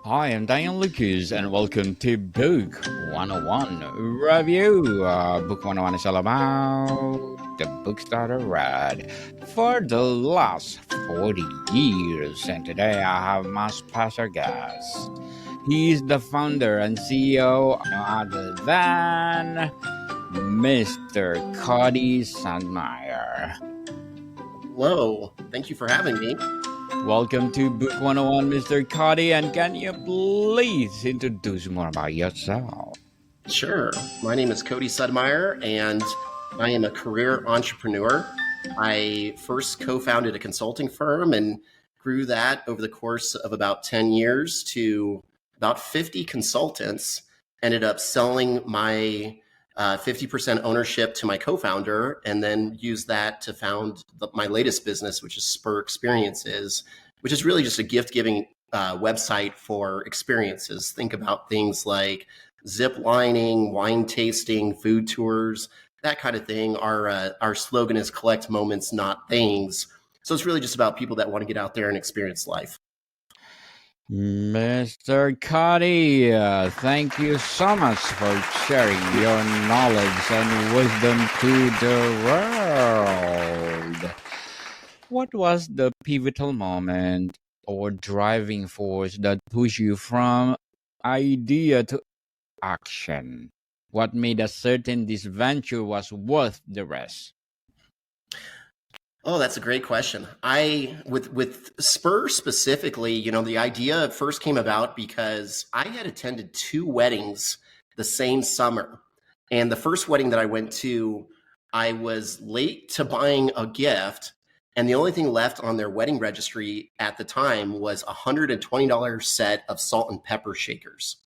Hi, I'm Diane Lucas, and welcome to Book 101 Review. Book 101 is all about the books that I read for the last 40 years. And today I have my special guest. He's the founder and CEO, no other than Mr. Cody Sudmeier. Hello, thank you for having me. Welcome to Book 101, Mr. Cody, and can you please introduce more about yourself? Sure. My name is Cody Sudmeier, and I am a career entrepreneur. I first co founded a consulting firm and grew that over the course of about 10 years to about 50 consultants. Ended up selling my 50% ownership to my co founder, and then used that to found my latest business, which is Spur Experiences, which is really just a gift giving website for experiences. Think about things like zip lining, wine tasting, food tours, that kind of thing. Our slogan is collect moments, not things. So it's really just about people that want to get out there and experience life. Mr. Cody, thank you so much for sharing your knowledge and wisdom to the world. What was the pivotal moment or driving force that pushed you from idea to action? What made us certain this venture was worth the risk? Oh, that's a great question. With Spur specifically, the idea first came about because I had attended two weddings the same summer. And the first wedding that I went to, I was late to buying a gift, and the only thing left on their wedding registry at the time was a $120 set of salt and pepper shakers.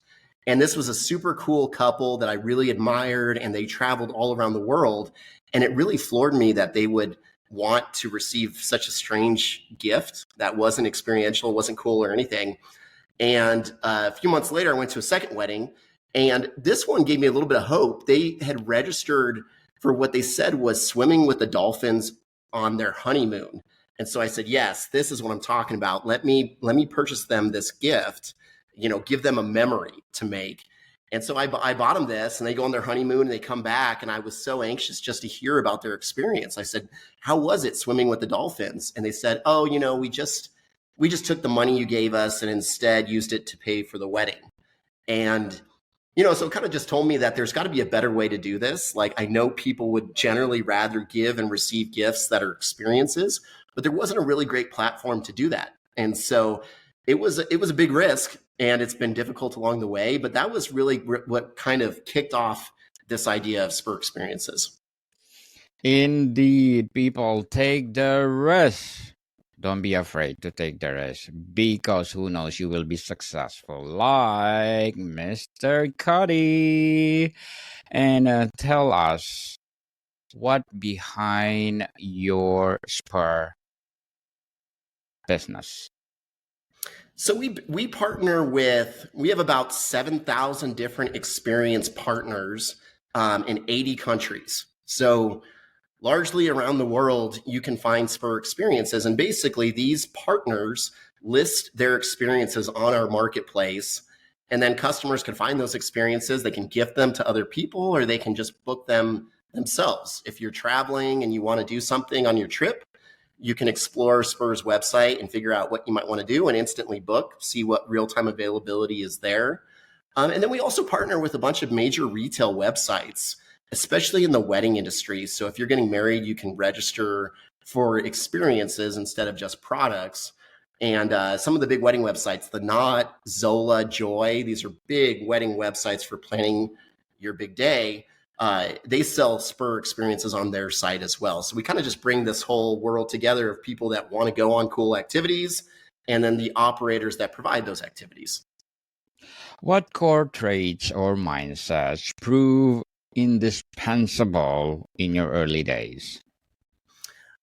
And this was a super cool couple that I really admired, and they traveled all around the world. And it really floored me that they would want to receive such a strange gift that wasn't experiential, wasn't cool or anything. And a few months later, I went to a second wedding, and this one gave me a little bit of hope. They had registered for what they said was swimming with the dolphins on their honeymoon. And so I said, yes, this is what I'm talking about. Let me purchase them this gift, give them a memory to make. And so I bought them this, and they go on their honeymoon and they come back. And I was so anxious just to hear about their experience. I said, how was it swimming with the dolphins? And they said, oh, we just took the money you gave us and instead used it to pay for the wedding. And, so it kind of just told me that there's got to be a better way to do this. Like, I know people would generally rather give and receive gifts that are experiences, but there wasn't a really great platform to do that. And so it was a big risk, and it's been difficult along the way, but that was really what kind of kicked off this idea of Spur Experiences. Indeed, people take the risk. Don't be afraid to take the risk because who knows, you will be successful like Mr. Cody. And tell us what behind your Spur business. So we partner we have about 7,000 different experience partners in 80 countries. So largely around the world, you can find Spur Experiences. And basically, these partners list their experiences on our marketplace. And then customers can find those experiences. They can gift them to other people, or they can just book them themselves. If you're traveling and you want to do something on your trip, you can explore Spur's website and figure out what you might want to do and instantly book, see what real-time availability is there. And then we also partner with a bunch of major retail websites, especially in the wedding industry. So if you're getting married, you can register for experiences instead of just products. And some of the big wedding websites, The Knot, Zola, Joy, these are big wedding websites for planning your big day. They sell Spur Experiences on their site as well. So we kind of just bring this whole world together of people that want to go on cool activities, and then the operators that provide those activities. What core traits or mindsets prove indispensable in your early days?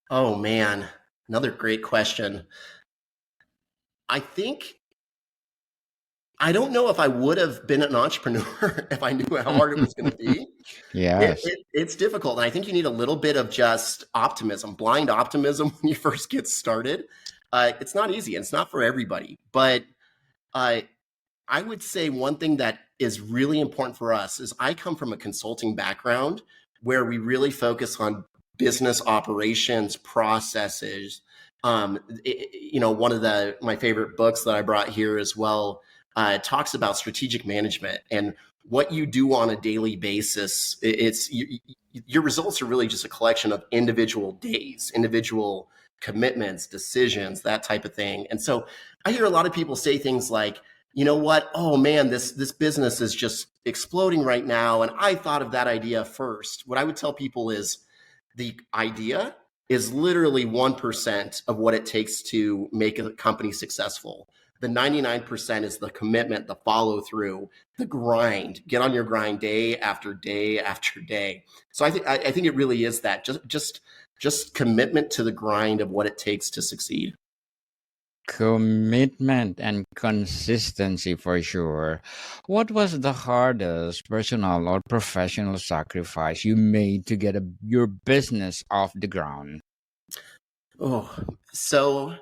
Oh man, another great question. I don't know if I would have been an entrepreneur if I knew how hard it was going to be. Yes. It's difficult. And I think you need a little bit of just optimism, blind optimism when you first get started. It's not easy, and it's not for everybody. But I would say one thing that is really important for us is I come from a consulting background where we really focus on business operations, processes. One of my favorite books that I brought here as well talks about strategic management and what you do on a daily basis. Your results are really just a collection of individual days, individual commitments, decisions, that type of thing. And so I hear a lot of people say things like, you know what? Oh man, this business is just exploding right now. And I thought of that idea first. What I would tell people is the idea is literally 1% of what it takes to make a company successful. The 99% is the commitment, the follow through, the grind. Get on your grind day after day after day. So I think it really is that just commitment to the grind of what it takes to succeed. Commitment and consistency for sure. What was the hardest personal or professional sacrifice you made to get your business off the ground? Oh, so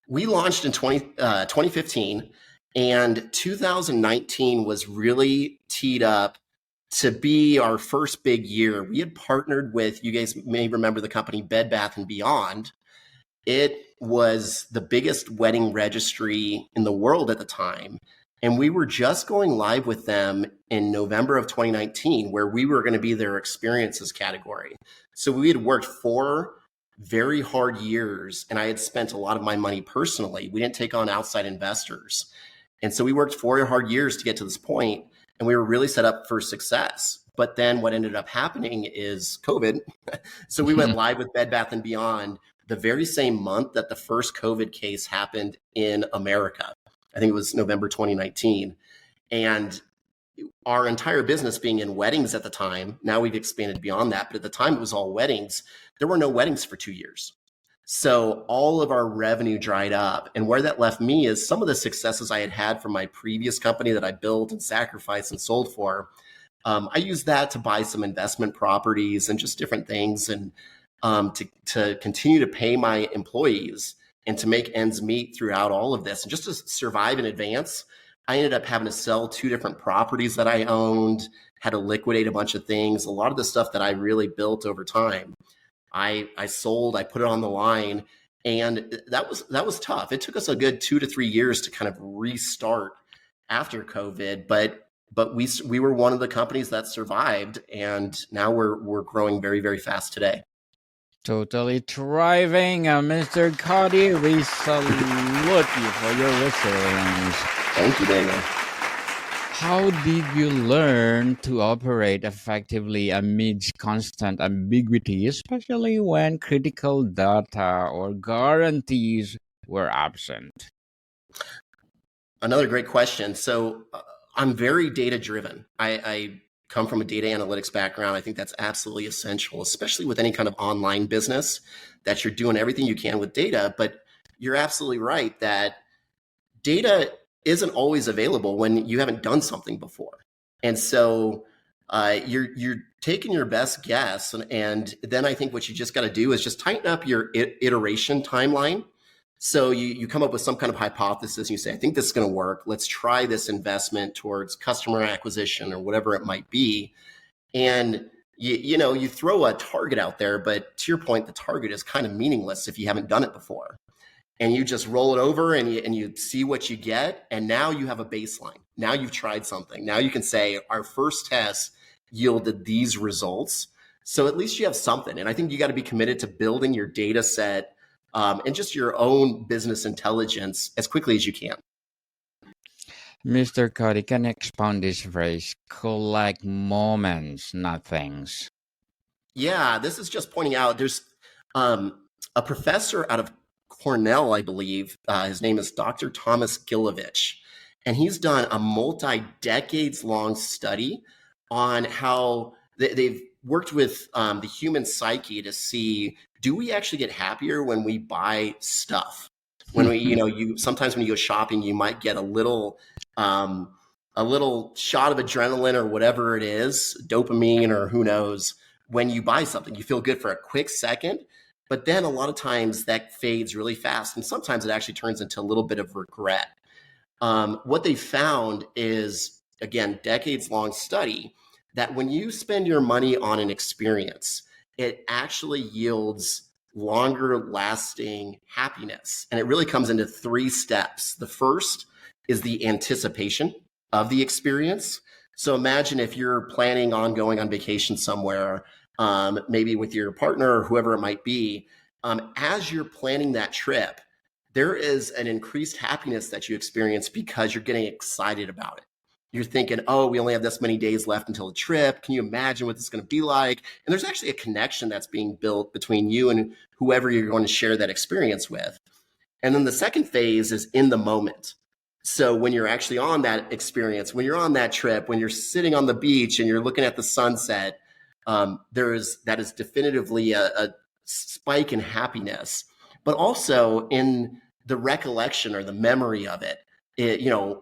we launched in 2015, and 2019 was really teed up to be our first big year. We had partnered with, you guys may remember the company Bed Bath & Beyond. It was the biggest wedding registry in the world at the time. And we were just going live with them in November of 2019, where we were going to be their experiences category. So we had worked 4 very hard years, and I had spent a lot of my money personally. We didn't take on outside investors. And so we worked 4 hard years to get to this point, and we were really set up for success. But then what ended up happening is COVID. So we went live with Bed Bath & Beyond the very same month that the first COVID case happened in America. I think it was November 2019. And our entire business being in weddings at the time, now we've expanded beyond that, but at the time it was all weddings. There were no weddings for 2 years. So all of our revenue dried up. And where that left me is some of the successes I had from my previous company that I built and sacrificed and sold for. I used that to buy some investment properties and just different things, and to continue to pay my employees and to make ends meet throughout all of this. And just to survive in advance, I ended up having to sell 2 different properties that I owned, had to liquidate a bunch of things. A lot of the stuff that I really built over time, I sold, I put it on the line, and that was tough. It took us a good 2 to 3 years to kind of restart after COVID, but we were one of the companies that survived, and now we're growing very, very fast today. Totally thriving, Mr. Cody. We salute you for your resilience. Thank you, Daniel. How did you learn to operate effectively amidst constant ambiguity, especially when critical data or guarantees were absent? Another great question. So I'm very data driven. I come from a data analytics background. I think that's absolutely essential, especially with any kind of online business, that you're doing everything you can with data. But you're absolutely right that data isn't always available when you haven't done something before. And so you're taking your best guess. And then I think what you just got to do is just tighten up your iteration timeline. So you come up with some kind of hypothesis. You say, I think this is going to work. Let's try this investment towards customer acquisition or whatever it might be. And you throw a target out there, but to your point, the target is kind of meaningless if you haven't done it before. And you just roll it over and you see what you get. And now you have a baseline. Now you've tried something. Now you can say our first test yielded these results. So at least you have something. And I think you got to be committed to building your data set and just your own business intelligence as quickly as you can. Mr. Cody, can you expound this phrase? Collect moments, not things. Yeah, this is just pointing out there's a professor out of Cornell, I believe. His name is Dr. Thomas Gilovich. And he's done a multi-decades long study on how they've worked with the human psyche to see, do we actually get happier when we buy stuff? When we, sometimes when you go shopping, you might get a little shot of adrenaline or whatever it is, dopamine or who knows. When you buy something, you feel good for a quick second, but then a lot of times that fades really fast. And sometimes it actually turns into a little bit of regret. What they found is, again, decades-long study, that when you spend your money on an experience, it actually yields longer lasting happiness. And it really comes into 3 steps. The first is the anticipation of the experience. So imagine if you're planning on going on vacation somewhere, maybe with your partner or whoever it might be, as you're planning that trip, there is an increased happiness that you experience because you're getting excited about it. You're thinking, oh, we only have this many days left until the trip. Can you imagine what this is going to be like? And there's actually a connection that's being built between you and whoever you're going to share that experience with. And then the second phase is in the moment. So when you're actually on that experience, when you're on that trip, when you're sitting on the beach and you're looking at the sunset, that is definitively a spike in happiness, but also in the recollection or the memory of it.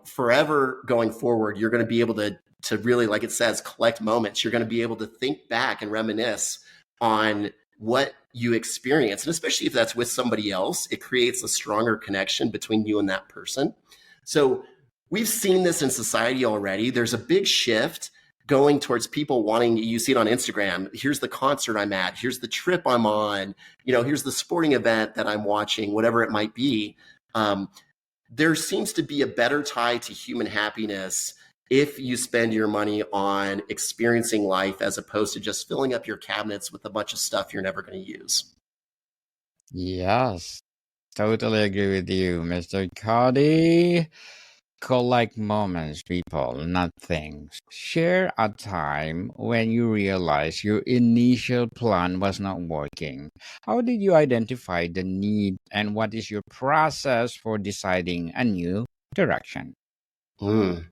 Forever going forward, you're going to be able to really, like it says, collect moments. You're going to be able to think back and reminisce on what you experience. And especially if that's with somebody else, it creates a stronger connection between you and that person. So we've seen this in society already. There's a big shift going towards people wanting, you see it on Instagram, here's the concert I'm at, here's the trip I'm on, here's the sporting event that I'm watching, whatever it might be. There seems to be a better tie to human happiness if you spend your money on experiencing life as opposed to just filling up your cabinets with a bunch of stuff you're never going to use. Yes, totally agree with you, Mr. Cody. Collect moments, people, not things. Share a time when you realize your initial plan was not working. How did you identify the need, and what is your process for deciding a new direction? Mm.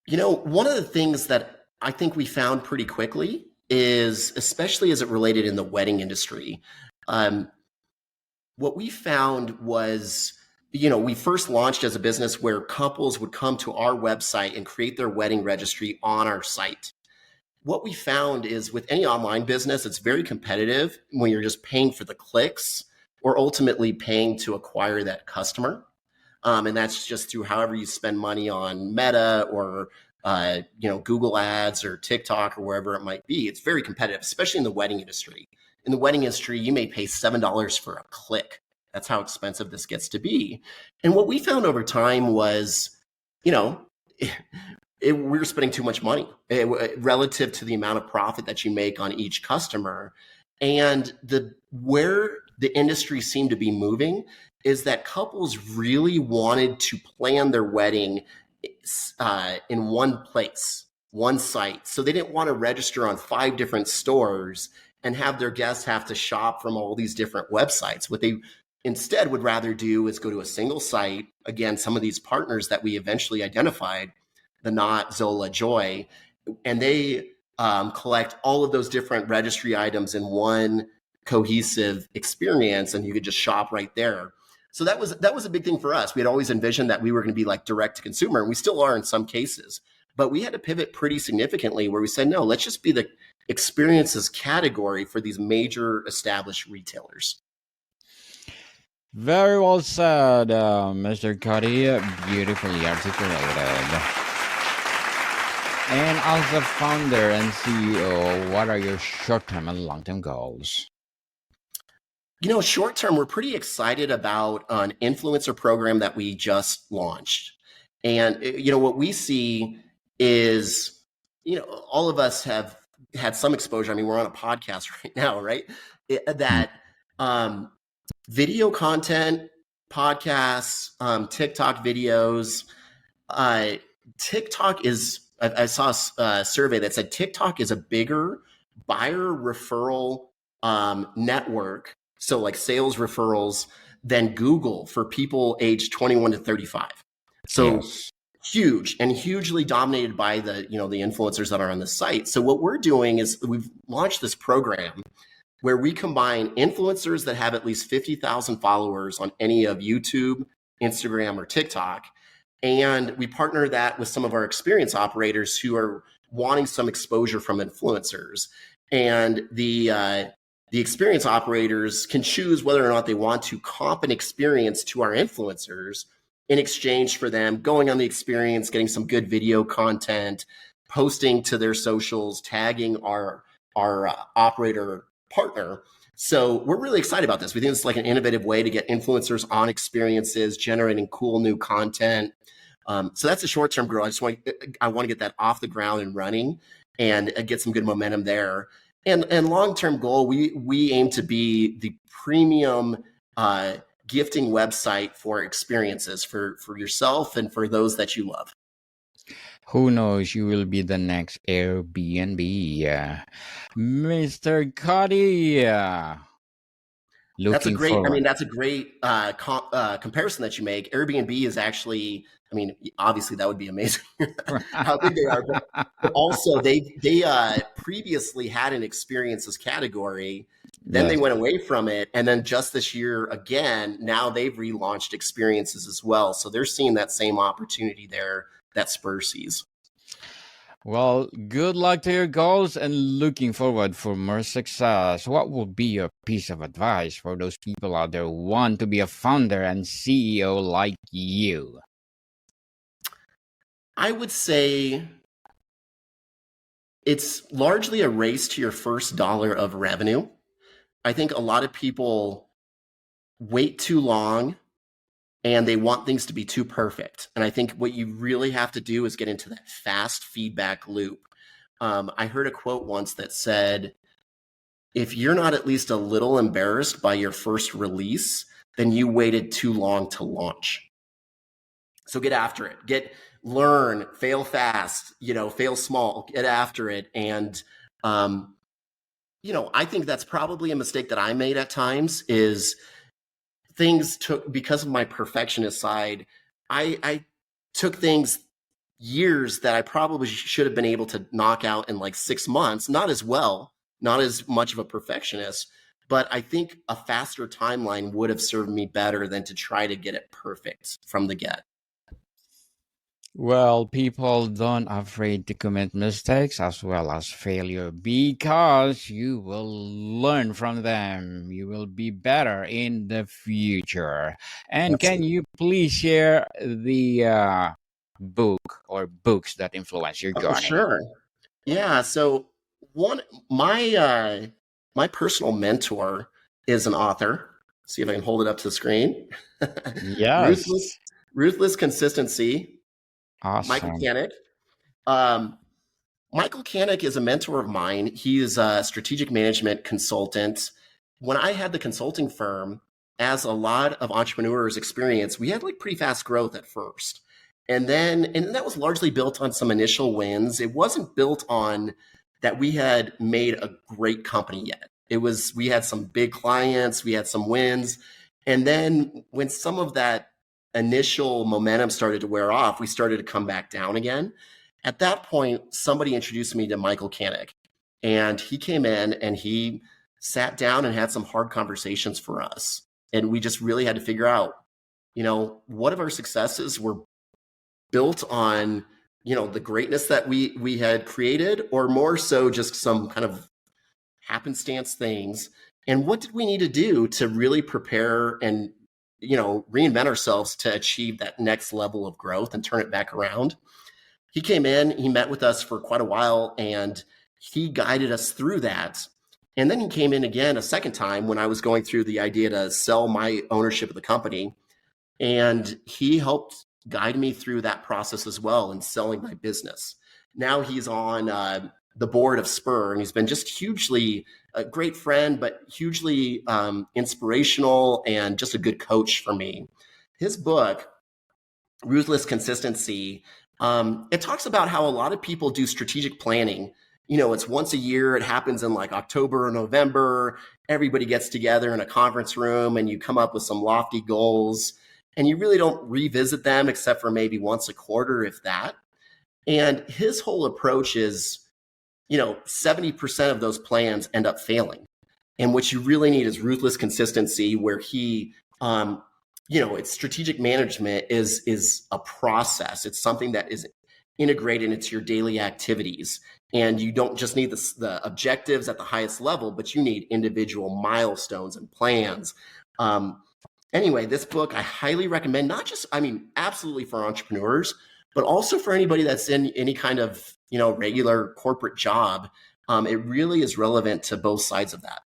One of the things that I think we found pretty quickly is, especially as it related in the wedding industry, what we found was, we first launched as a business where couples would come to our website and create their wedding registry on our site. What we found is with any online business, it's very competitive when you're just paying for the clicks or ultimately paying to acquire that customer. And that's just through however you spend money on Meta or Google ads or TikTok or wherever it might be. It's very competitive, especially in the wedding industry. In the wedding industry, you may pay $7 for a click. That's how expensive this gets to be. And what we found over time was, we were spending too much money relative to the amount of profit that you make on each customer. And where the industry seemed to be moving is that couples really wanted to plan their wedding in one place, one site. So they didn't want to register on 5 different stores and have their guests have to shop from all these different websites. What they instead would rather do is go to a single site. Again, some of these partners that we eventually identified, the Knot, Zola, Joy, and they collect all of those different registry items in one cohesive experience, and you could just shop right there. So that was a big thing for us. We had always envisioned that we were going to be like direct to consumer, and we still are in some cases. But we had to pivot pretty significantly where we said, no, let's just be the experiences category for these major established retailers. Very well said, Mr. Cody. Beautifully articulated. And as a founder and CEO, what are your short-term and long-term goals? Short-term, we're pretty excited about an influencer program that we just launched. And, what we see is, all of us have had some exposure. I mean, we're on a podcast right now, right? That video content, podcasts, TikTok videos, TikTok is, I saw a survey that said TikTok is a bigger buyer referral network, so like sales referrals, than Google for people aged 21 to 35. So yes. Huge and hugely dominated by the influencers that are on the site. So what we're doing is we've launched this program where we combine influencers that have at least 50,000 followers on any of YouTube, Instagram, or TikTok. And we partner that with some of our experience operators who are wanting some exposure from influencers. And the experience operators can choose whether or not they want to comp an experience to our influencers, in exchange for them going on the experience, getting some good video content, posting to their socials, tagging our operator partner. So we're really excited about this. We think it's like an innovative way to get influencers on experiences, generating cool new content. So that's a short-term growth. I want to get that off the ground and running, and get some good momentum there. And long-term goal, we aim to be the premium gifting website for experiences for yourself and for those that you love. Who knows? You will be the next Airbnb, Mr. Cody. That's a Looking great, forward. that's a great comparison that you make. Airbnb is actually, obviously that would be amazing how big they are, but also they previously had an experiences category. Then they Yes. went away from it. And then just this year, again, now they've relaunched experiences as well. So they're seeing that same opportunity there that Spur sees. Well, good luck to your goals and looking forward for more success. What would be your piece of advice for those people out there who want to be a founder and CEO like you? I would say it's largely a race to your first dollar of revenue. I think a lot of people wait too long and they want things to be too perfect. And I think what you really have to do is get into that fast feedback loop. I heard a quote once that said, if you're not at least a little embarrassed by your first release, then you waited too long to launch. So get after it. Learn, fail fast, fail small, get after it. And, I think that's probably a mistake that I made at times is things took, because of my perfectionist side, I took things years that I probably should have been able to knock out in like 6 months, not as well, not as much of a perfectionist, but I think a faster timeline would have served me better than to try to get it perfect from the get. Well, people don't afraid to commit mistakes as well as failure because you will learn from them. You will be better in the future. And That's can you please share the book or books that influence your Oh, journey? sure. Yeah. So one, my personal mentor is an author. See if I can hold it up to the screen. Ruthless, Yes. Ruthless Consistency. Michael Awesome. Canick. Michael Canick is a mentor of mine. He is a strategic management consultant. When I had the consulting firm, as a lot of entrepreneurs experience, we had like pretty fast growth at first. And that was largely built on some initial wins. It wasn't built on that we had made a great company yet. We had some big clients, we had some wins. And then when some of that initial momentum started to wear off, we started to come back down again. At that point, somebody introduced me to Michael Canick, and he came in and he sat down and had some hard conversations for us. And we just really had to figure out, what of our successes were built on, the greatness that we had created, or more so just some kind of happenstance things. And what did we need to do to really prepare and, reinvent ourselves to achieve that next level of growth and turn it back around? He came in, he met with us for quite a while, and he guided us through that. And then he came in again a second time when I was going through the idea to sell my ownership of the company. And he helped guide me through that process as well in selling my business. Now he's on the board of Spur, and he's been just hugely a great friend, but hugely inspirational and just a good coach for me. His book, Ruthless Consistency, it talks about how a lot of people do strategic planning. It's once a year. It happens in like October or November. Everybody gets together in a conference room and you come up with some lofty goals, and you really don't revisit them except for maybe once a quarter, if that. And his whole approach is, 70% of those plans end up failing. And what you really need is ruthless consistency, where he, it's strategic management is a process. It's something that is integrated into your daily activities. And you don't just need the objectives at the highest level, but you need individual milestones and plans. Anyway, this book I highly recommend, not just, I mean, absolutely for entrepreneurs, but also for anybody that's in any kind of, regular corporate job. It really is relevant to both sides of that.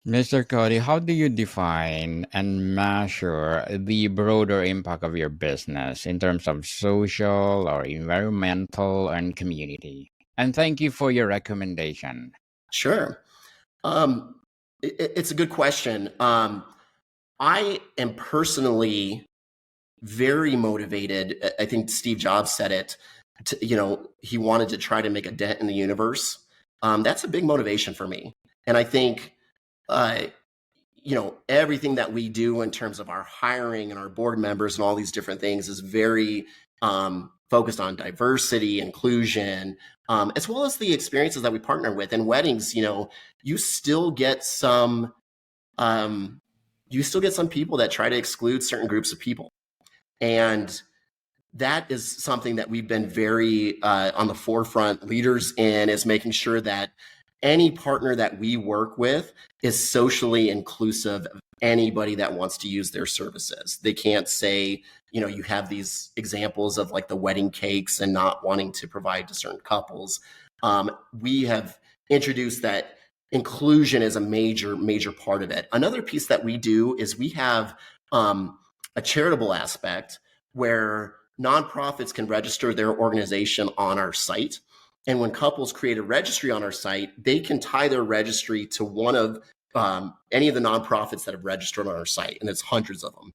Mr. Cody, how do you define and measure the broader impact of your business in terms of social or environmental and community? And thank you for your recommendation. Sure. Um, it's a good question. I am personally very motivated. I think Steve Jobs said it. He wanted to try to make a dent in the universe. That's a big motivation for me, and I think, uh, everything that we do in terms of our hiring and our board members and all these different things is very focused on diversity, inclusion, as well as the experiences that we partner with. In weddings, you still get some um, people that try to exclude certain groups of people. And that is something that we've been very on the forefront leaders in, is making sure that any partner that we work with is socially inclusive of anybody that wants to use their services. They can't say, you have these examples of like the wedding cakes and not wanting to provide to certain couples. We have introduced that inclusion is a major part of it. Another piece that we do is we have a charitable aspect where nonprofits can register their organization on our site. And when couples create a registry on our site, they can tie their registry to one of any of the nonprofits that have registered on our site, and it's hundreds of them.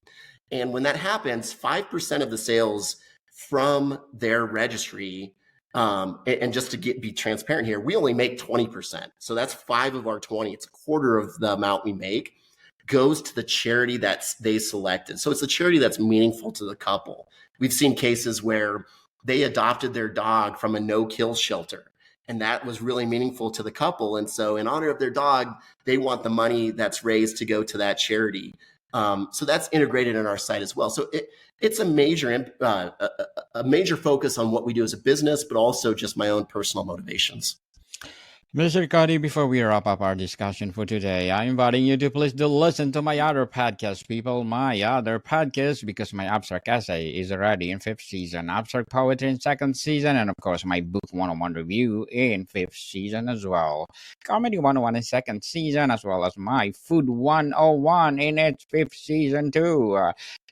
And when that happens, 5% of the sales from their registry, and just to be transparent here, we only make 20%. So that's 5 of our 20. It's a quarter of the amount we make goes to the charity that they selected. So it's a charity that's meaningful to the couple. We've seen cases where they adopted their dog from a no-kill shelter, and that was really meaningful to the couple. And so in honor of their dog, they want the money that's raised to go to that charity. So that's integrated in our site as well. So it's a major focus on what we do as a business, but also just my own personal motivations. Mr. Cody, before we wrap up our discussion for today, I'm inviting you to please do listen to my other podcast, people. My other podcast, because my abstract essay is already in 5th season, abstract poetry in 2nd season, and of course my book 101 review in 5th season as well. Comedy 101 in 2nd season, as well as my food 101 in its 5th season too.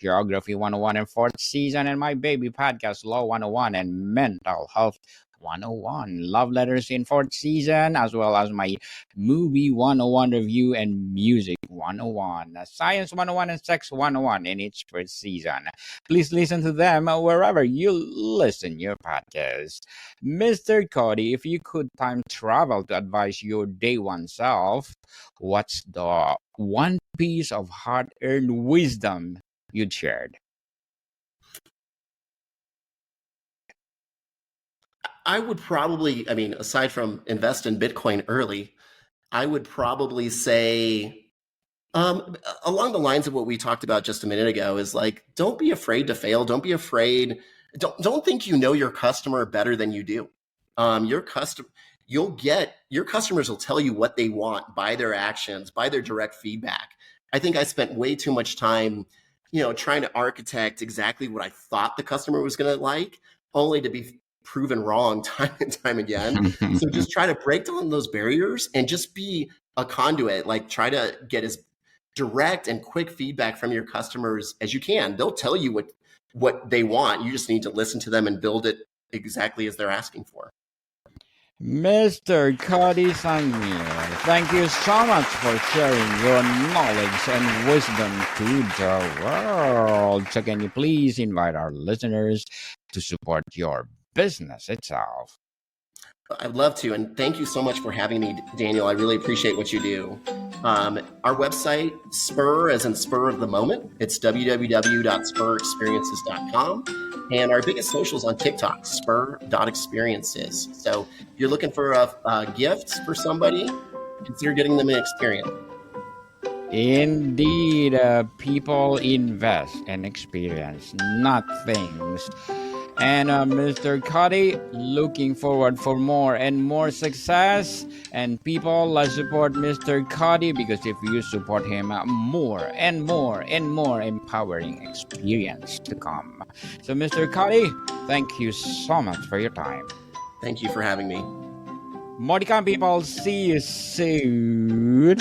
Geography 101 in 4th season, and my baby podcast Law 101 and mental health 101 love letters in 4th season, as well as my movie 101 review and music 101, science 101 and sex 101 in its 1st season. Please listen to them wherever you listen your podcast. Mr. Cody, if you could time travel to advise your day one self, what's the one piece of hard-earned wisdom you'd shared? I would probably, aside from invest in Bitcoin early, I would probably say, along the lines of what we talked about just a minute ago, is like, don't be afraid to fail. Don't be afraid. Don't think you know your customer better than you do. Your customers will tell you what they want by their actions, by their direct feedback. I think I spent way too much time, trying to architect exactly what I thought the customer was going to like, only to be proven wrong time and time again. So just try to break down those barriers and just be a conduit. Like, try to get as direct and quick feedback from your customers as you can. They'll tell you what they want. You just need to listen to them and build it exactly as they're asking for. Mr. Cody Sudmeier, thank you so much for sharing your knowledge and wisdom to the world. So can you please invite our listeners to support your business itself? I'd love to, and thank you so much for having me, Daniel. I really appreciate what you do. Our website, Spur, as in Spur of the Moment, it's www.spurexperiences.com. And our biggest socials on TikTok, spur.experiences. So if you're looking for a gift for somebody, consider getting them an experience. Indeed, people invest in experience, not things. And Mr. Cody, looking forward for more and more success. And people, let's support Mr. Cody, because if you support him, more and more and more empowering experience to come. So, Mr. Cody, thank you so much for your time. Thank you for having me. More to come, people. See you soon.